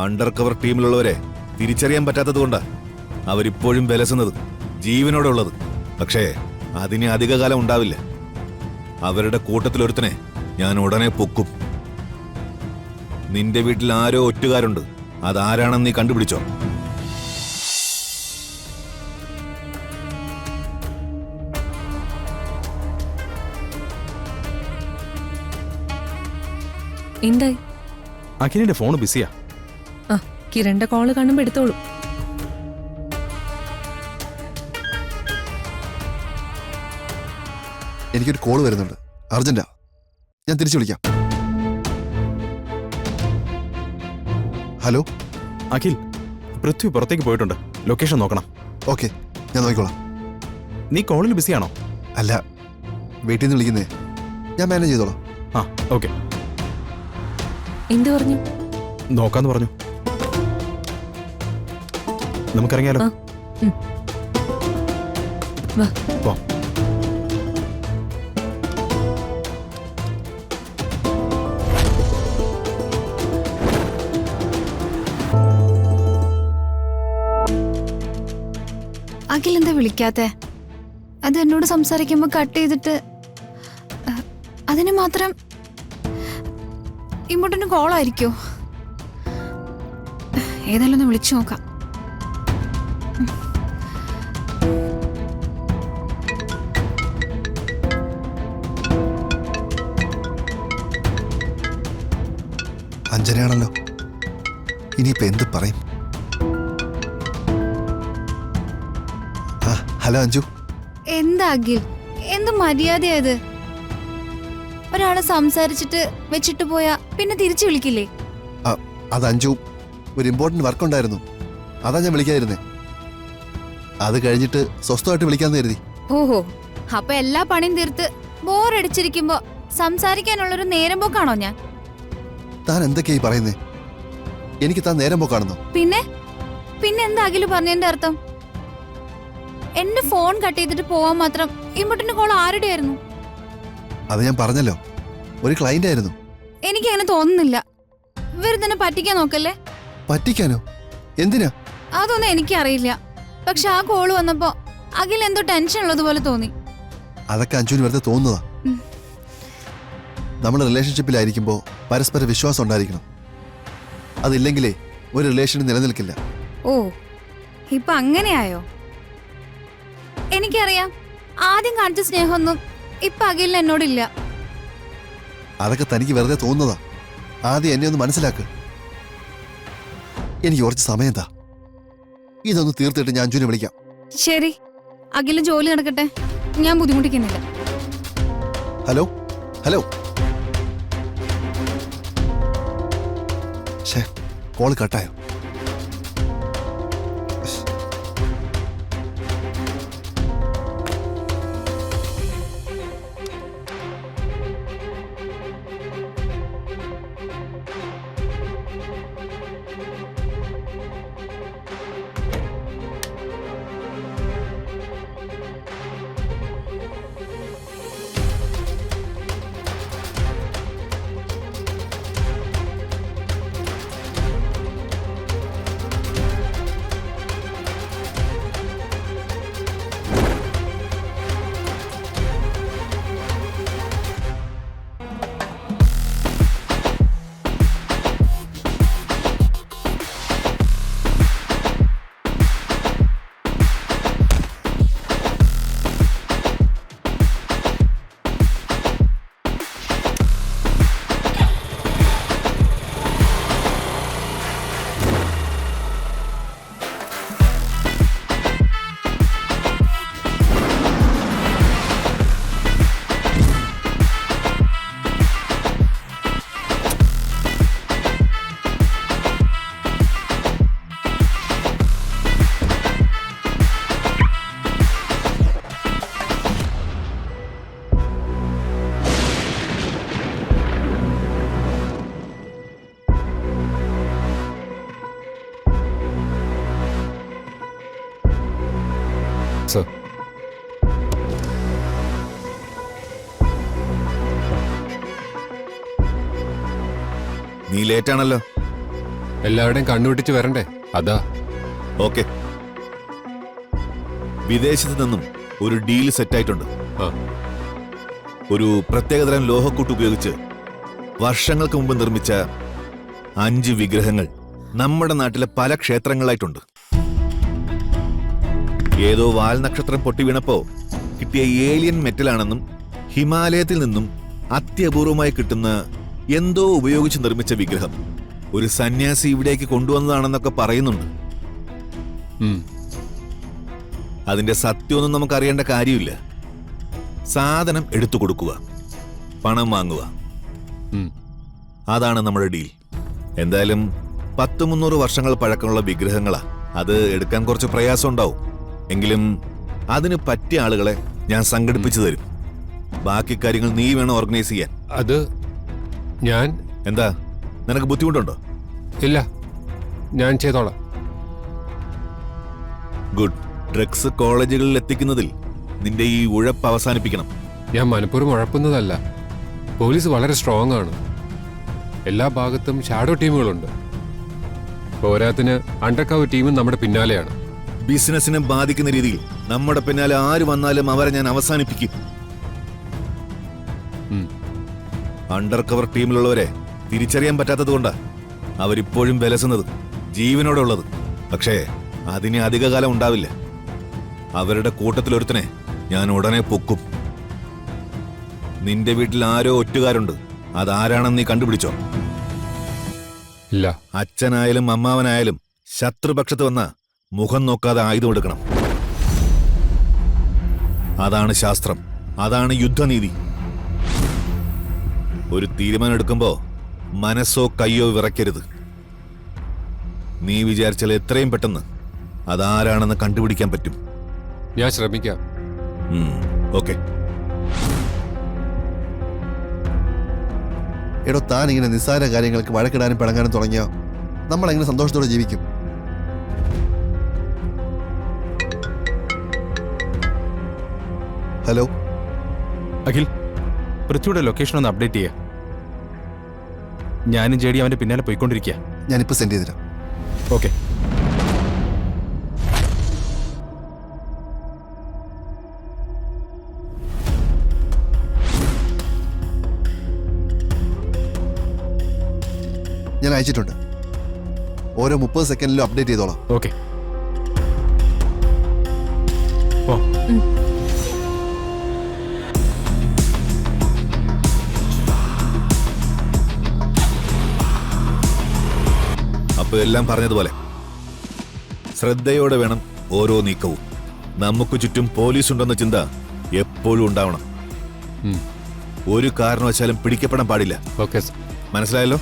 Under cover ടീമിലുള്ളവരെ തിരിച്ചറിയാൻ പറ്റാത്തതുകൊണ്ടാ അവരിപ്പോഴും വിലസുന്നത്, ജീവനോടെ ഉള്ളത്. പക്ഷേ അതിന് അധികകാലം ഉണ്ടാവില്ല. അവരുടെ കൂട്ടത്തിലൊരുത്തനെ ഞാൻ ഉടനെ പൊക്കും. നിന്റെ വീട്ടിൽ ആരോ ഒറ്റുകാരുണ്ട്. അതാരാണെന്ന് നീ കണ്ടുപിടിച്ചോ? എന്തായി? അഖിലിന്റെ ഫോൺ ബിസിയാ. ആ, കിരണിന്റെ കോള് കാണുമ്പോ എടുത്തോളൂ. എനിക്കൊരു കോള് വരുന്നുണ്ട്, അർജന്റാ. ഞാൻ തിരിച്ചു വിളിക്കാം. ഹലോ അഖിൽ, പൃഥ്വി പുറത്തേക്ക് പോയിട്ടുണ്ട്. ലൊക്കേഷൻ നോക്കണം. ഓക്കെ, ഞാൻ നോക്കിക്കോളാം. നീ കോളിൽ ബിസിയാണോ? അല്ല, വീട്ടിൽ നിന്ന് വിളിക്കുന്നേ. ഞാൻ മാനേജ് ചെയ്തോളാം. ആ, ഓക്കെ. എന്ത് പറഞ്ഞു? നോക്കാന്ന് പറഞ്ഞു. നമുക്കിറങ്ങിയാലോ? വാ. പോ. അഖിൽ എന്താ വിളിക്കാത്തെ? അത് എന്നോട് സംസാരിക്കുമ്പോ കട്ട് ചെയ്തിട്ട് അതിന് മാത്രം ഇങ്ങോട്ടൊന്ന് കോളായിരിക്കോ? ഏതായാലും ഒന്ന് വിളിച്ചു നോക്കാം. അഞ്ജനയാണല്ലോ. ഇനിയിപ്പോ എന്ത് പറയും? ഹലോ അഞ്ജു. എന്താ അഖിൽ, എന്ത് മര്യാദയത്? ഒരാളെ സംസാരിച്ചിട്ട് വെച്ചിട്ട് പോയാ പിന്നെ തിരിച്ചു വിളിക്കില്ലേ? അത് അഞ്ജു, ഒരു ഇമ്പോർട്ടന്റ് വർക്ക് ഉണ്ടായിരുന്നു. അതാ ഞാൻ വിളിക്കാതിരുന്നേ. അത് കഴിഞ്ഞിട്ട് സ്വസ്ഥമായിട്ട് വിളിക്കാന്ന് കരുതി. ഓഹോ, അപ്പൊ എല്ലാ പണിയും തീർത്ത് ബോറടിച്ചിരിക്കുമ്പോ സംസാരിക്കാനുള്ളൊരു നേരം പോക്കാണോ ഞാൻ? താൻ എന്തൊക്കെയായി പറയുന്നേ? എനിക്ക് താൻ നേരം പോക്കാണെന്നോ? പിന്നെ പിന്നെ എന്താ അഖില് പറഞ്ഞതിന്റെ അർത്ഥം? എന്റെ ഫോൺ കട്ട് ചെയ്തിട്ട് പോവാൻ മാത്രം ഇങ്ങോട്ടിന്റെ കോൾ ആരുടെ ആയിരുന്നു? അത് ഞാൻ പറഞ്ഞല്ലോ, ഒരു ക്ലയന്റ് ആയിരുന്നു. എനിക്ക് അങ്ങനെ തോന്നുന്നില്ല. വെറുതെ പറ്റിക്കാൻ നോക്കല്ലേ. പറ്റിക്കാനോ? എന്തിനാ? അതൊന്നും എനിക്കറിയില്ല. പക്ഷെ ആ കോള് വന്നപ്പോ അഖിൽ എന്തോ ടെൻഷൻ ഉള്ളതുപോലെ തോന്നി. അതൊക്കെ അഞ്ജുവിന് വെറുതെ തോന്നുന്നതാ. നമ്മൾ റിലേഷൻഷിപ്പിലായിരിക്കുമ്പോ പരസ്പര വിശ്വാസം ഉണ്ടായിരിക്കണം. അതില്ലെങ്കിലേ ഒരു റിലേഷൻ നിലനിൽക്കില്ല. ഓ, ഇപ്പൊ അങ്ങനെയായോ? എനിക്കറിയാം, ആദ്യം കാണിച്ച സ്നേഹമൊന്നും ഇപ്പൊ അഖിലിന് എന്നോടില്ല. അതൊക്കെ തനിക്ക് വെറുതെ തോന്നുന്നതാ. ആദ്യം എന്നെ ഒന്ന് മനസ്സിലാക്ക്. എനിക്ക് കുറച്ച് സമയം താ. ഇതൊന്ന് തീർത്തിട്ട് ഞാൻ അഞ്ജുവിനെ വിളിക്കാം. ശരി, അഖില് ജോലി നടക്കട്ടെ, ഞാൻ ബുദ്ധിമുട്ടിക്കുന്നില്ല. Hello hello. ഷേ, കോള് കട്ടായോ? സർ. നീ ലേറ്റാണല്ലോ. എല്ലാവരുടെയും കണ്ണുപിടിച്ച് വരണ്ടേ, അതാ. ഓക്കെ, വിദേശത്ത് നിന്നും ഒരു ഡീൽ സെറ്റായിട്ടുണ്ട്. ആ, ഒരു പ്രത്യേകതരം ലോഹക്കൂട്ട് ഉപയോഗിച്ച് വർഷങ്ങൾക്ക് മുമ്പ് നിർമ്മിച്ച 5 വിഗ്രഹങ്ങൾ നമ്മുടെ നാട്ടിലെ പല ക്ഷേത്രങ്ങളായിട്ടുണ്ട്. ഏതോ വാൽനക്ഷത്രം പൊട്ടി വീണപ്പോ കിട്ടിയ ഏലിയൻ മെറ്റലാണെന്നും ഹിമാലയത്തിൽ നിന്നും അത്യപൂർവമായി കിട്ടുന്ന എന്തോ ഉപയോഗിച്ച് നിർമ്മിച്ച വിഗ്രഹം ഒരു സന്യാസി ഇവിടേക്ക് കൊണ്ടുവന്നതാണെന്നൊക്കെ പറയുന്നുണ്ട്. ഉം. അതിന്റെ സത്യമൊന്നും നമുക്ക് അറിയേണ്ട കാര്യമില്ല. സാധനം എടുത്തു കൊടുക്കുക, പണം വാങ്ങുക, ഉം. അതാണ് നമ്മുടെ ഡീൽ. എന്തായാലും 100-300 വർഷങ്ങൾ പഴക്കമുള്ള വിഗ്രഹങ്ങളാ. അത് എടുക്കാൻ കുറച്ച് പ്രയാസം ഉണ്ടാവും. എങ്കിലും അതിന് പറ്റിയ ആളുകളെ ഞാൻ സംഘടിപ്പിച്ചു തരും. ബാക്കി കാര്യങ്ങൾ നീ വേണം ഓർഗനൈസ് ചെയ്യാൻ. അത് ഞാൻ എന്താ, നിനക്ക് ബുദ്ധിമുട്ടുണ്ടോ? ഇല്ല, ഞാൻ ചെയ്തോളാം. ഗുഡ്. ഡ്രഗ്സ് കോളേജുകളിൽ എത്തിക്കുന്നതിൽ നിന്റെ ഈ ഉഴപ്പ് അവസാനിപ്പിക്കണം. ഞാൻ മനഃപൂർവ്വം ഉഴപ്പുന്നതല്ല. പോലീസ് വളരെ സ്ട്രോങ് ആണ്. എല്ലാ ഭാഗത്തും ഷാഡോ ടീമുകളുണ്ട്. പോരാത്തിന് അണ്ടർ കവർ ടീമും നമ്മുടെ പിന്നാലെയാണ്. ബിസിനസിനെ ബാധിക്കുന്ന രീതിയിൽ നമ്മുടെ പിന്നാലെ ആര് വന്നാലും അവരെ ഞാൻ അവസാനിപ്പിക്കും. ഉം. അണ്ടർ കവർ ടീമിലുള്ളവരെ തിരിച്ചറിയാൻ പറ്റാത്തതുകൊണ്ടാ അവരിപ്പോഴും വിലസുന്നത്, ജീവനോടെ ഉള്ളത്. പക്ഷേ അതിന് അധികകാലം ഉണ്ടാവില്ല. അവരുടെ കൂട്ടത്തിലൊരുത്തനെ ഞാൻ ഉടനെ പൊക്കും. നിന്റെ വീട്ടിൽ ആരോ ഒറ്റുകാരുണ്ട്. അതാരാണെന്ന് നീ കണ്ടുപിടിച്ചോ? ഇല്ല. അച്ഛനായാലും അമ്മാവനായാലും ശത്രുപക്ഷത്ത് വന്ന മുഖം നോക്കാതെ ആയുധം എടുക്കണം. അതാണ് ശാസ്ത്രം, അതാണ് യുദ്ധനീതി. ഒരു തീരുമാനം എടുക്കുമ്പോ മനസ്സോ കയ്യോ വിറയ്ക്കരുത്. നീ വിചാരിച്ചാൽ എത്രയും പെട്ടെന്ന് അതാരാണെന്ന് കണ്ടുപിടിക്കാൻ പറ്റും. ഞാൻ ശ്രമിക്കാം. ഓക്കെ. എടോ, താൻ ഇങ്ങനെ നിസ്സാര കാര്യങ്ങൾക്ക് വഴക്കിടാനും പിണങ്ങാനും തുടങ്ങിയ നമ്മൾ എങ്ങനെ സന്തോഷത്തോടെ ജീവിക്കും? ഹലോ അഖിൽ, പൃഥ്വിയുടെ ലൊക്കേഷൻ ഒന്ന് അപ്ഡേറ്റ് ചെയ്യുക. ഞാനും ജേഡി അവന്റെ പിന്നാലെ പോയിക്കൊണ്ടിരിക്കുക. ഞാനിപ്പോൾ സെൻഡ് ചെയ്തുതരാം. ഓക്കെ. ഞാൻ അയച്ചിട്ടുണ്ട്. ഓരോ 30 സെക്കൻഡിലും അപ്ഡേറ്റ് ചെയ്തോളാം. ഓക്കെ. ഓ, അപ്പൊ എല്ലാം പറഞ്ഞതുപോലെ ശ്രദ്ധയോടെ വേണം ഓരോ നീക്കവും. നമുക്ക് ചുറ്റും പോലീസ് ഉണ്ടെന്ന ചിന്ത എപ്പോഴും ഉണ്ടാവണം. ഉം. ഒരു കാരണവശാലും പിടിക്കപ്പെടാൻ പാടില്ല. Okay sir. മനസ്സിലായല്ലോ?